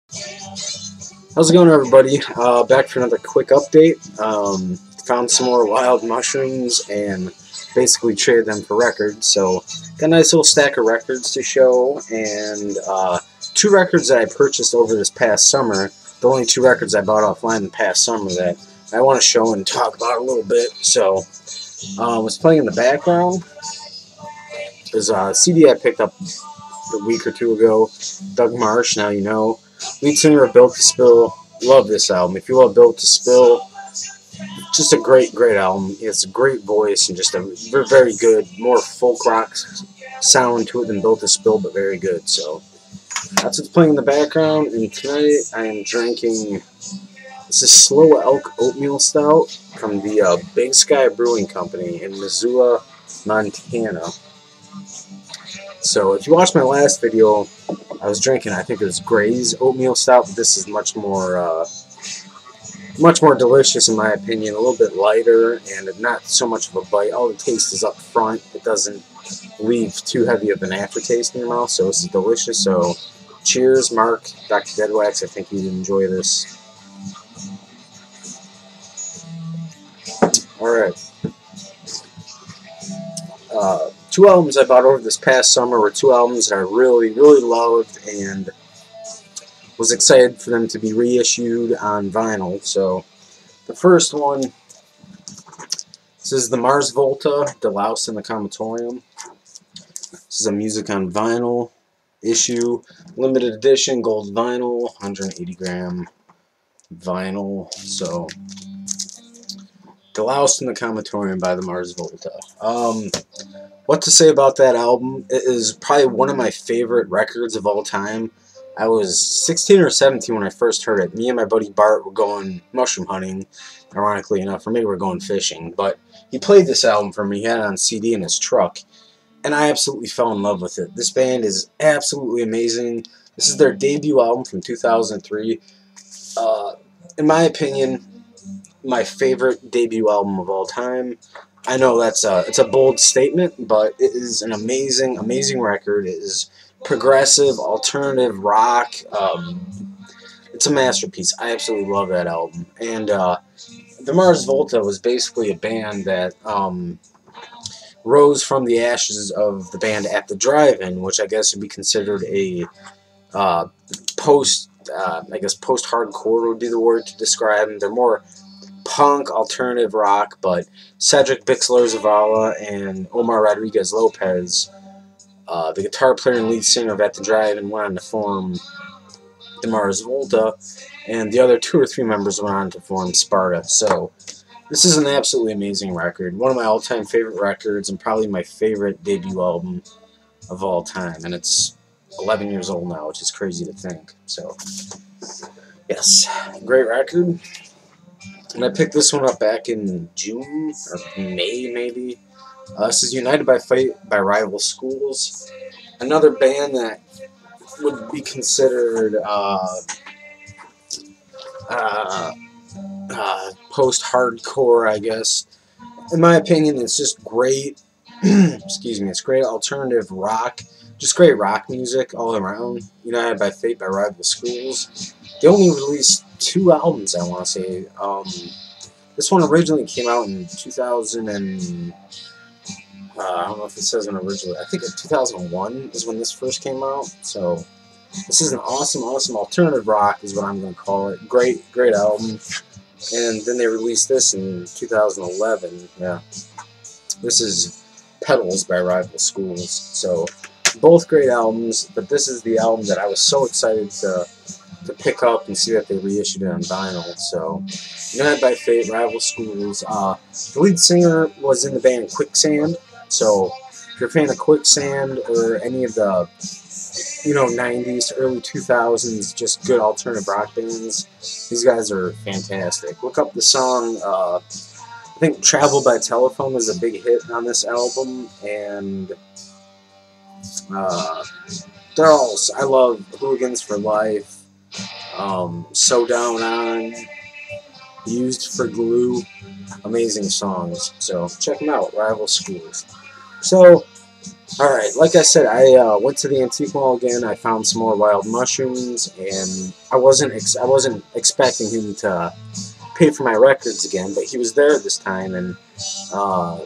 How's it going, everybody? Back for another quick update. Found some more wild mushrooms and basically traded them for records. So, got a nice little stack of records to show, and two records that I purchased over this past summer. The only two records I bought offline the past summer that I want to show and talk about a little bit. So, was playing in the background. There's a CD I picked up a week or two ago. Doug Marsh, Now You Know. Lead singer of Built to Spill. Love this album. If you love Built to Spill, just a great album. It's a great voice and just a very good, more folk rock sound to it than Built to Spill, but very good. So that's what's playing in the background. And tonight I am drinking, this is Slow Elk Oatmeal Stout from the Big Sky Brewing Company in Missoula, Montana. So if you watched my last video, I was drinking, I think it was Gray's Oatmeal Stout, but this is much more delicious in my opinion, a little bit lighter and not so much of a bite. All the taste is up front. It doesn't leave too heavy of an aftertaste in your mouth, so this is delicious. So cheers, Mark, Dr. Deadwax. I think you'd enjoy this. Alright. Two albums I bought over this past summer were two albums that I really loved and was excited for them to be reissued on vinyl. So the first one, this is the Mars Volta, Deloused in the Comatorium. This is a music on vinyl issue, limited edition, gold vinyl, 180 gram vinyl. So Deloused in the Comatorium by the Mars Volta. What to say about that album? It is probably one of my favorite records of all time. I was 16 or 17 when I first heard it. Me and my buddy Bart were going mushroom hunting, ironically enough, or maybe we're going fishing. But he played this album for me. He had it on CD in his truck, and I absolutely fell in love with it. This band is absolutely amazing. This is their debut album from 2003. In my opinion, my favorite debut album of all time. I know it's a bold statement, but it is an amazing record. It is progressive, alternative rock. It's a masterpiece. I absolutely love that album. And the Mars Volta was basically a band that rose from the ashes of the band At the Drive-In, which I guess would be considered a post-hardcore would be the word to describe them. They're more punk, alternative rock, but Cedric Bixler Zavala and Omar Rodriguez Lopez, the guitar player and lead singer of At the Drive-In, went on to form the Mars Volta, and the other two or three members went on to form Sparta. So this is an absolutely amazing record, one of my all-time favorite records, and probably my favorite debut album of all time, and it's 11 years old now, which is crazy to think. So yes, great record. And I picked this one up back in June, or May maybe. This is United by Fate by Rival Schools. Another band that would be considered post-hardcore, I guess. In my opinion, it's just great, excuse me, it's great alternative rock. Just great rock music all around. United by Fate by Rival Schools. They only released two albums, I want to say. This one originally came out in 2000 and I don't know if it says when originally. I think 2001 is when this first came out. So this is an awesome alternative rock is what I'm going to call it. Great album. And then they released this in 2011. Yeah, this is Petals by Rival Schools. So both great albums, but this is the album that I was so excited to pick up and see that they reissued it on vinyl. So United by Fate, Rival Schools. The lead singer was in the band Quicksand. So if you're a fan of Quicksand or any of the 90s to early 2000s, just good alternative rock bands, these guys are fantastic. Look up the song. I think Travel by Telephone was a big hit on this album, and they're all. I love Hooligans for Life. So Down On, Used for Glue, amazing songs. So check them out, Rival Schools. So Alright, like I said, I went to the antique mall again. I found some more wild mushrooms, and I wasn't expecting him to pay for my records again, but he was there this time, and uh,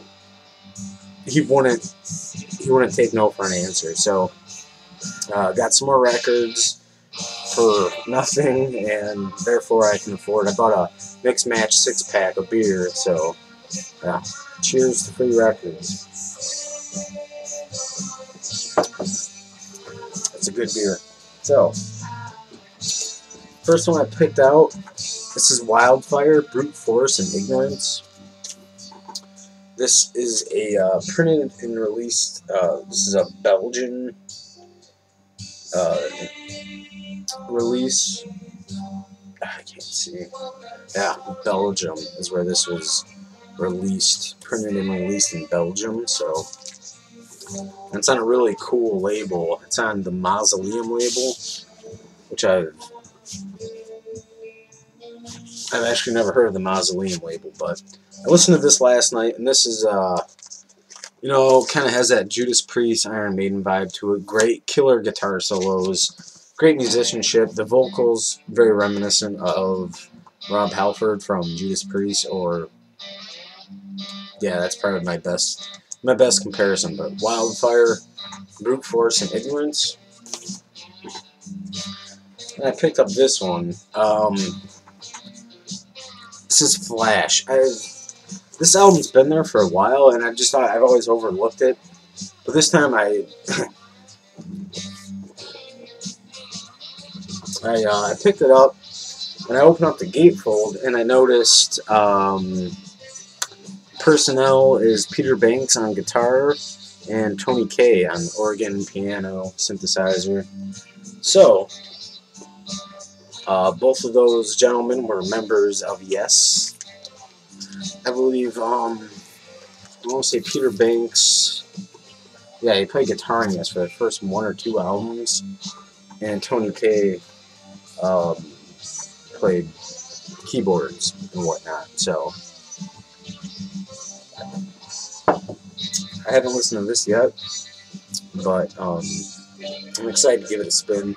he wouldn't take no for an answer. So got some more records for nothing, and therefore I can afford. I bought a mix match 6-pack of beer. So yeah, cheers to free records. It's a good beer. So first one I picked out. This is Wildfire, Brute Force, and Ignorance. This is a printed and released. This is a Belgian uh, release. I can't see. Yeah, Belgium is where this was released, printed and released in Belgium. So it's on a really cool label. It's on the Mausoleum label, which I've actually never heard of the Mausoleum label, but I listened to this last night, and this is kind of has that Judas Priest, Iron Maiden vibe to it. Great killer guitar solos, great musicianship. The vocals very reminiscent of Rob Halford from Judas Priest, or yeah, that's probably my best comparison. But Wildfire, Brute Force, and Ignorance. And I picked up this one. This is Flash. This album's been there for a while, and I just thought I've always overlooked it. But this time I picked it up, and I opened up the gatefold, and I noticed personnel is Peter Banks on guitar and Tony Kaye on organ, piano, synthesizer. So both of those gentlemen were members of Yes. I believe, I want to say Peter Banks, yeah, he played guitar in Yes for the first 1 or 2 albums, and Tony Kaye played keyboards and whatnot. So I haven't listened to this yet, but I'm excited to give it a spin.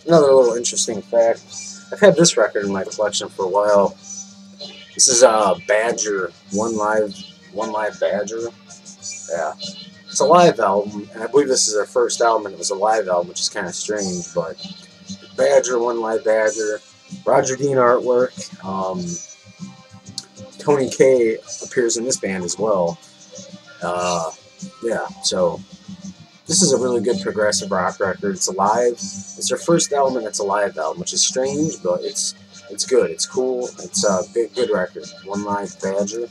Another little interesting fact, I've had this record in my collection for a while. This is Badger, One Live Badger. Yeah, it's a live album, and I believe this is their first album, and it was a live album, which is kind of strange. But Badger, One Live Badger, Roger Dean artwork. Tony Kaye appears in this band as well. Yeah, so this is a really good progressive rock record. It's alive. It's their first album, and it's a live album, which is strange, but it's good. It's cool. It's a good record. One Live Badger.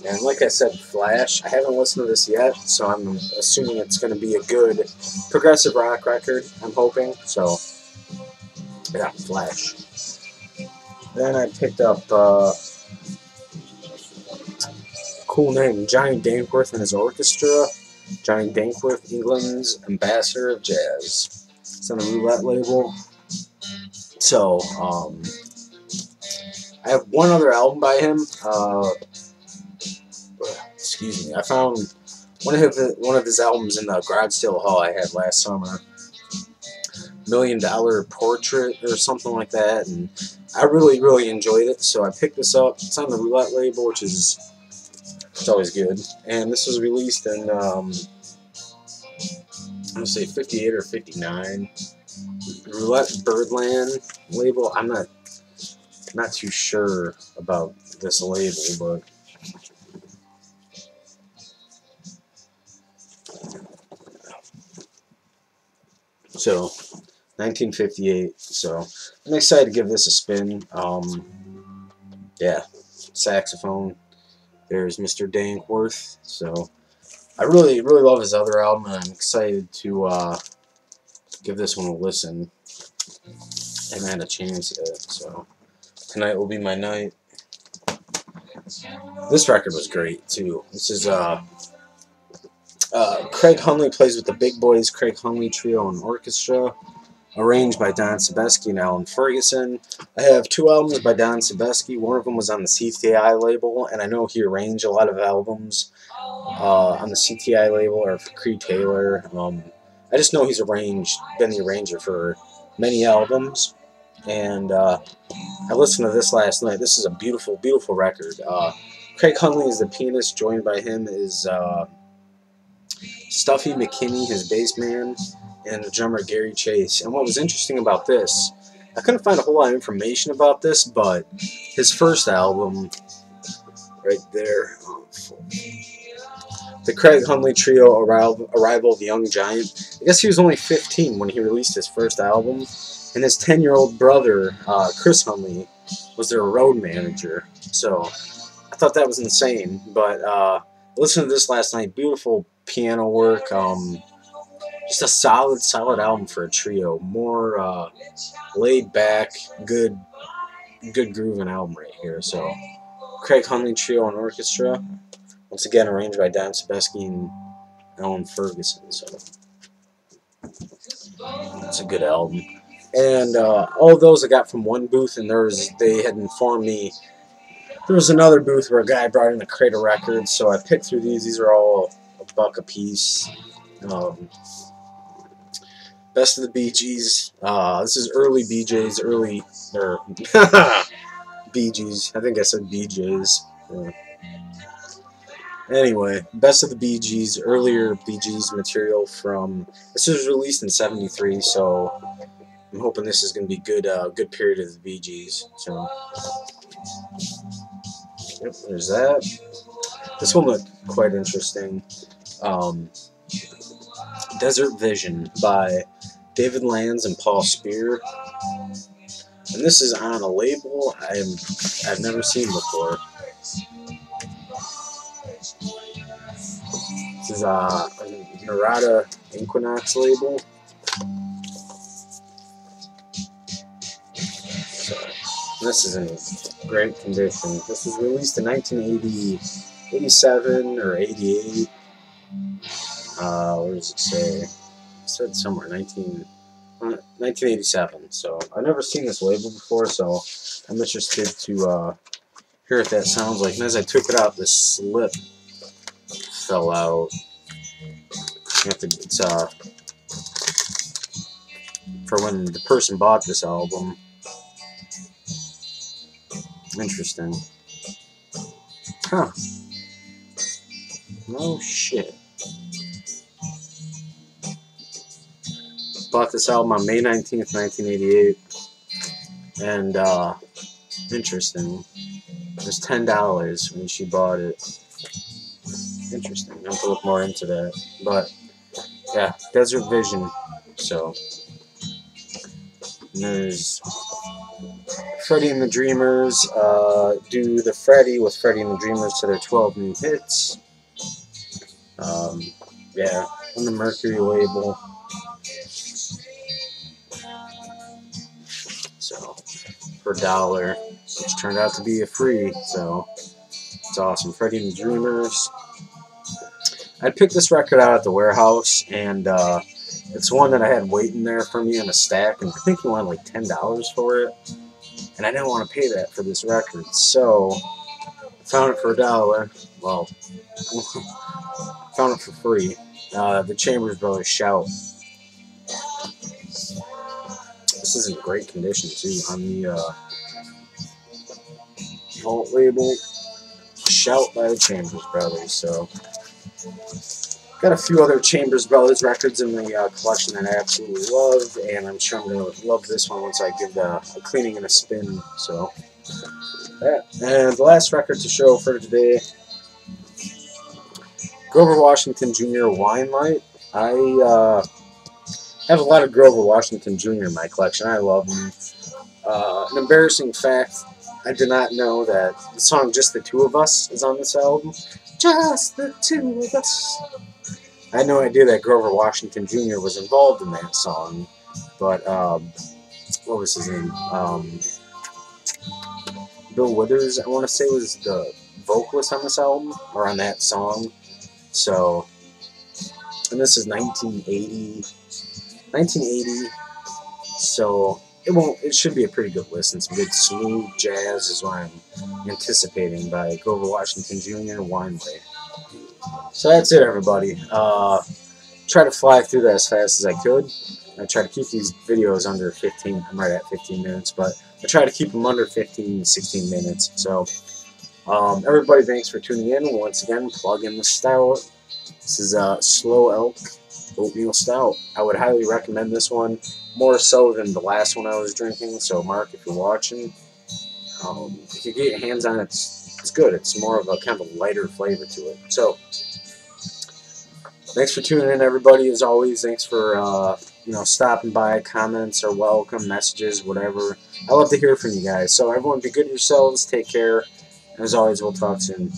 And like I said, Flash. I haven't listened to this yet, so I'm assuming it's going to be a good progressive rock record. I'm hoping. So, yeah, Flash. Then I picked up cool name, Johnny Dankworth and his orchestra. Johnny Dankworth, England's ambassador of jazz. It's on a Roulette label. So, I have one other album by him. Excuse me. I found one of his albums in the garage sale haul I had last summer. $1 Million Portrait or something like that, and I really enjoyed it. So I picked this up. It's on the Roulette label, which is always good. And this was released in I'm gonna say 58 or 59. Roulette Birdland label. I'm not too sure about this label, but so 1958. So I'm excited to give this a spin. Yeah, saxophone. There's Mr. Dankworth. So I really love his other album, and I'm excited to give this one a listen. I haven't had a chance yet, so tonight will be my night. This record was great too. This is Craig Hunley plays with the Big Boys, Craig Hunley Trio and Orchestra. arranged by Don Sebesky and Alan Ferguson. I have 2 albums by Don Sebesky. One of them was on the CTI label, and I know he arranged a lot of albums on the CTI label or for Creed Taylor. I just know he's been the arranger for many albums, and I listened to this last night. This is a beautiful, beautiful record. Craig Hundley is the pianist. Joined by him is Stuffy McKinney, his bass man, and the drummer Gary Chase. And what was interesting about this, I couldn't find a whole lot of information about this, but his first album, right there, the Craig Hundley Trio, Arrival of the Young Giant. I guess he was only 15 when he released his first album, and his 10-year-old brother, Chris Hundley, was their road manager. So I thought that was insane. But listened to this last night. Beautiful piano work. Just a solid album for a trio. More laid back, good grooving album right here. So Craig Hundley Trio and Orchestra. Once again, arranged by Don Sebesky and Alan Ferguson. So it's a good album. And all of those I got from one booth, and they had informed me there was another booth where a guy brought in a crate of records, so I picked through these. These are all $1 a piece. Best of the Bee Gees. This is early BJ's, Bee Gees. I think I said BJ's. Anyway, Best of the Bee Gees, earlier Bee Gees material from. This was released in '73, so I'm hoping this is going to be good period of the Bee Gees. So, yep, there's that. This one looked quite interesting. Desert Vision by David Lanz and Paul Spear. And this is on a label I've never seen before. This is a Narada Equinox label. This is in great condition. This was released in 1987 or 88. Where does it say? It said somewhere 1987. So I've never seen this label before, so I'm interested to hear what that sounds like. And as I took it out, this slip fell out. It's for when the person bought this album. Interesting. Huh. No shit. Bought this album on May 19th, 1988. And, interesting. It was $10 when she bought it. Interesting. I have to look more into that. But, yeah, Desert Vision. So, and there's Freddie and the Dreamers do the Freddie with Freddie and the Dreamers to their 12 new hits. Yeah, on the Mercury label. So, for $1, which turned out to be a free, so it's awesome. Freddie and the Dreamers. I picked this record out at the warehouse, and it's one that I had waiting there for me in a stack, and I think he wanted like $10 for it. And I didn't want to pay that for this record, so I found it for $1. Well, found it for free. The Chambers Brothers Shout. This is in great condition too on the vault label. Shout by the Chambers Brothers. So, got a few other Chambers Brothers records in the collection that I absolutely love, and I'm sure I'm going to love this one once I give a cleaning and a spin. So, that. And the last record to show for today, Grover Washington Jr. Wine Light. I have a lot of Grover Washington Jr. in my collection. I love him. An embarrassing fact, I did not know that the song Just the Two of Us is on this album. Just the two of us. I had no idea that Grover Washington Jr. was involved in that song, but what was his name? Bill Withers, I want to say, was the vocalist on this album, or on that song. So, and this is 1980. So it should be a pretty good listen. Some good smooth jazz is what I'm anticipating by Grover Washington Jr. Wine Way. So that's it, everybody. Try to fly through that as fast as I could. I try to keep these videos under 15. I'm right at 15 minutes, but I try to keep them under 15, 16 minutes. So, everybody, thanks for tuning in. Once again, plug in the stout. This is Slow Elk Oatmeal Stout. I would highly recommend this one, more so than the last one I was drinking. So, Mark, if you're watching, if you get your hands on it, it's good. It's more of a kind of a lighter flavor to it. So, thanks for tuning in, everybody. As always, thanks for stopping by. Comments are welcome, messages, whatever. I love to hear from you guys. So everyone, be good to yourselves. Take care. As always, we'll talk soon.